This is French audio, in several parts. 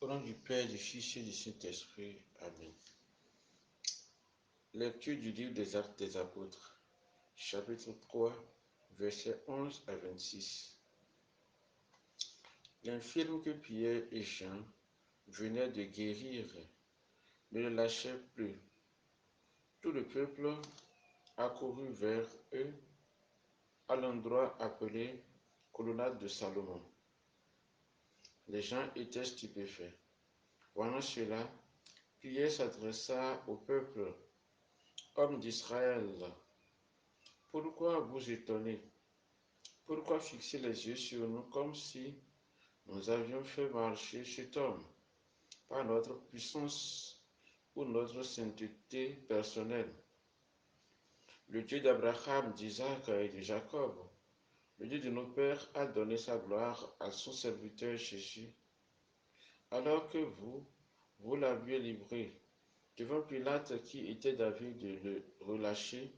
Au nom du Père, du Fils et du Saint-Esprit. Amen. Lecture du livre des Actes des Apôtres, chapitre 3, versets 11 à 26. L'infirme que Pierre et Jean venaient de guérir ne le lâchait plus. Tout le peuple accourut vers eux à l'endroit appelé Colonnade de Salomon. Les gens étaient stupéfaits. Voyant cela, Pierre s'adressa au peuple. Hommes d'Israël, pourquoi vous étonnez? Pourquoi fixer les yeux sur nous comme si nous avions fait marcher cet homme par notre puissance ou notre sainteté personnelle? Le Dieu d'Abraham, d'Isaac et de Jacob, le Dieu de nos pères, a donné sa gloire à son serviteur Jésus, alors que vous l'aviez livré devant Pilate qui était d'avis de le relâcher.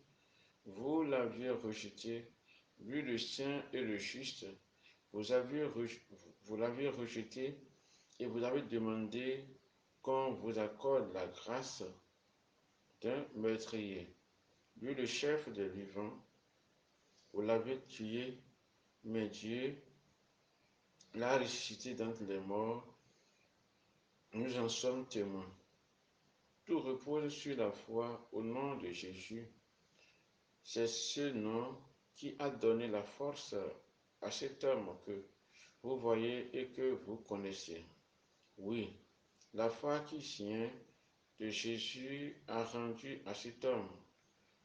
Vous l'aviez rejeté, lui le saint et le juste, vous l'avez rejeté et vous avez demandé qu'on vous accorde la grâce d'un meurtrier. Lui le chef des vivants, vous l'avez tué, mais Dieu l'a ressuscité d'entre les morts. Nous en sommes témoins. Tout repose sur la foi au nom de Jésus. C'est ce nom qui a donné la force à cet homme que vous voyez et que vous connaissez. Oui, la foi qui vient de Jésus a rendu à cet homme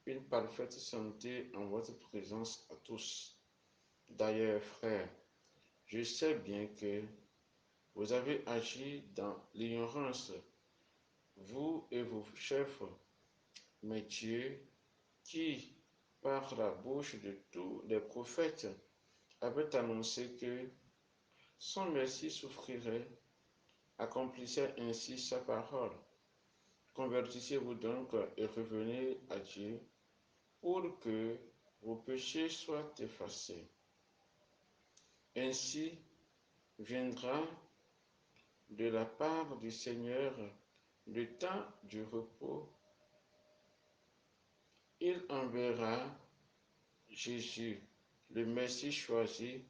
une parfaite santé en votre présence à tous. D'ailleurs, frères, je sais bien que vous avez agi dans l'ignorance, vous et vos chefs, mais Dieu, qui, par la bouche de tous les prophètes, avait annoncé que son Messie souffrirait, accomplissait ainsi sa parole. Convertissez-vous donc et revenez à Dieu pour que vos péchés soient effacés. Ainsi viendra de la part du Seigneur le temps du repos. Il enverra Jésus, le Messie choisi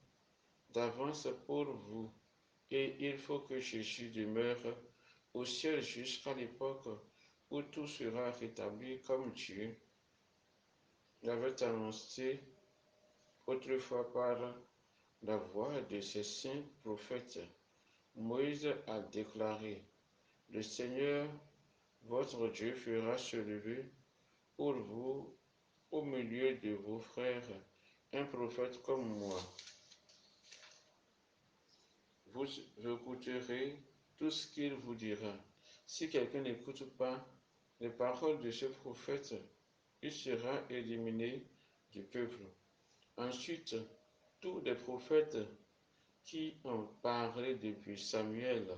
d'avance pour vous, et il faut que Jésus demeure au ciel jusqu'à l'époque où tout sera rétabli comme Dieu l'avait annoncé autrefois par la voix de ses saints prophètes. Moïse a déclaré, le Seigneur, votre Dieu, fera se lever pour vous, au milieu de vos frères, un prophète comme moi. Vous écouterez tout ce qu'il vous dira. Si quelqu'un n'écoute pas les paroles de ce prophète, il sera éliminé du peuple. Ensuite, tous les prophètes qui ont parlé depuis Samuel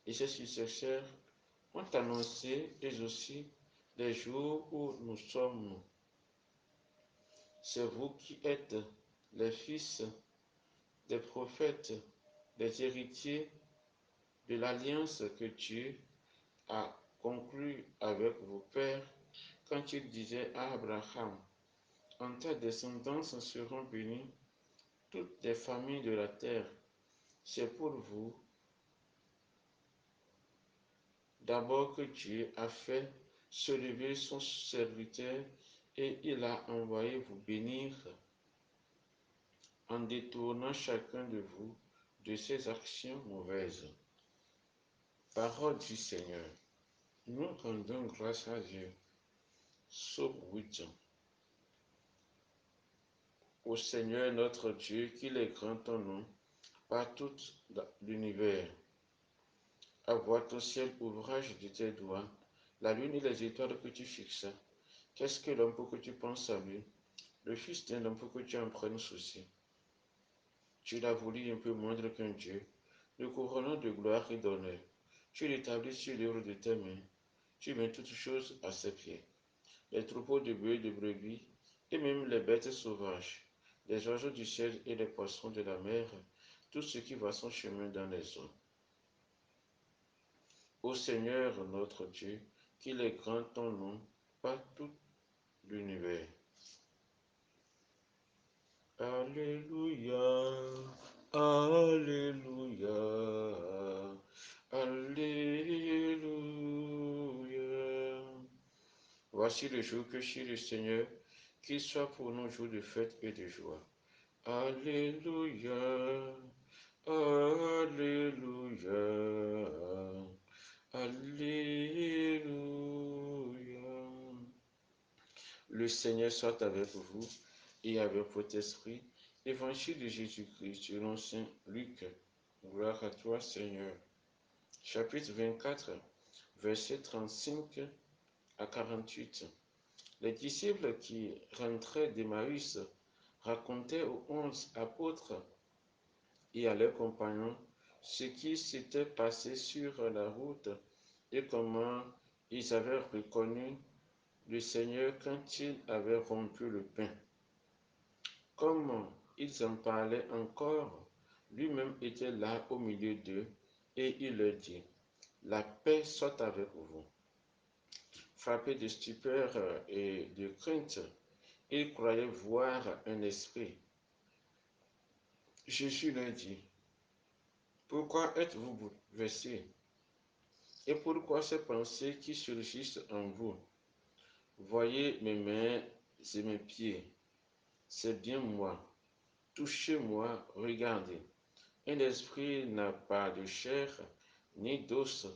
et ses successeurs ont annoncé eux aussi les jours où nous sommes. C'est vous qui êtes les fils des prophètes, les héritiers de l'alliance que Dieu a conclue avec vos pères quand il disait à Abraham, en ta descendance seront bénies toutes les familles de la terre. C'est pour vous d'abord que Dieu a fait se lever son serviteur et il a envoyé vous bénir en détournant chacun de vous de ses actions mauvaises. Parole du Seigneur. Nous rendons grâce à Dieu. Psaume 8. Ô Seigneur notre Dieu, qu'il est grand ton nom par tout l'univers. À voir ton ciel, ouvrage de tes doigts, la lune et les étoiles que tu fixes. Qu'est-ce que l'homme pour que tu penses à lui? Le fils d'un homme pour que tu en prennes souci. Tu l'as voulu un peu moindre qu'un Dieu, le couronnant de gloire et d'honneur. Tu l'établis sur l'œuvre de tes mains. Tu mets toutes choses à ses pieds. Les troupeaux de bœufs et de brebis, et même les bêtes sauvages, les oiseaux du ciel et les poissons de la mer, tout ce qui va son chemin dans les eaux. Ô Seigneur notre Dieu, qu'il est grand ton nom par tout l'univers. Alléluia, Alléluia, Alléluia. Voici le jour que chez le Seigneur, qu'il soit pour nous jour de fête et de joie. Alléluia, Alléluia, Alléluia. Le Seigneur soit avec vous et avec votre esprit. Évangile de Jésus-Christ selon saint Luc. Gloire à toi, Seigneur. Chapitre 24, versets 35 à 48. Les disciples qui rentraient d'Emmaüs racontaient aux 11 apôtres et à leurs compagnons ce qui s'était passé sur la route et comment ils avaient reconnu le Seigneur quand il avait rompu le pain. Comme ils en parlaient encore, lui-même était là au milieu d'eux et il leur dit, la paix soit avec vous. Frappés de stupeur et de crainte, ils croyaient voir un esprit. Jésus leur dit, pourquoi êtes-vous bouleversés? Et pourquoi ces pensées qui surgissent en vous? Voyez mes mains et mes pieds, c'est bien moi. Touchez-moi, regardez. Un esprit n'a pas de chair ni d'os,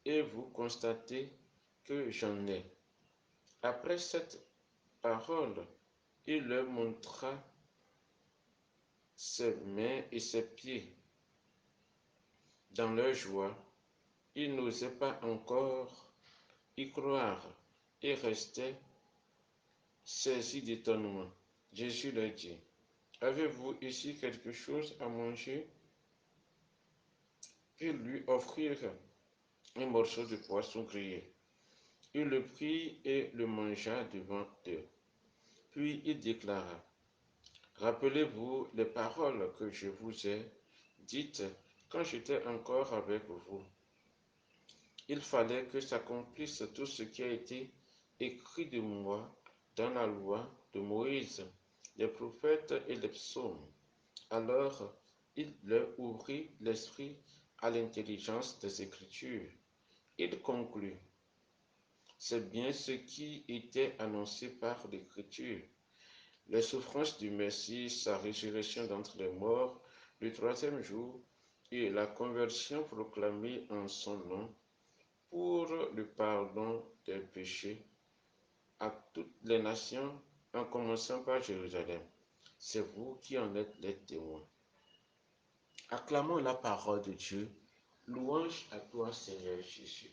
et vous constatez que j'en ai. Après cette parole, il leur montra ses mains et ses pieds. Dans leur joie, ils n'osaient pas encore y croire et restaient saisis d'étonnement. Jésus leur dit, avez-vous ici quelque chose à manger? Ils lui offrirent un morceau de poisson grillé. Il le prit et le mangea devant eux. Puis il déclara, rappelez-vous les paroles que je vous ai dites quand j'étais encore avec vous. Il fallait que s'accomplisse tout ce qui a été écrit de moi dans la loi de Moïse, les prophètes et les psaumes. Alors il leur ouvrit l'esprit à l'intelligence des Écritures. Il conclut, c'est bien ce qui était annoncé par l'Écriture. Les souffrances du Messie, sa résurrection d'entre les morts, le troisième jour, et la conversion proclamée en son nom pour le pardon des péchés à toutes les nations, en commençant par Jérusalem. C'est vous qui en êtes les témoins. Acclamons la parole de Dieu. Louange à toi, Seigneur Jésus.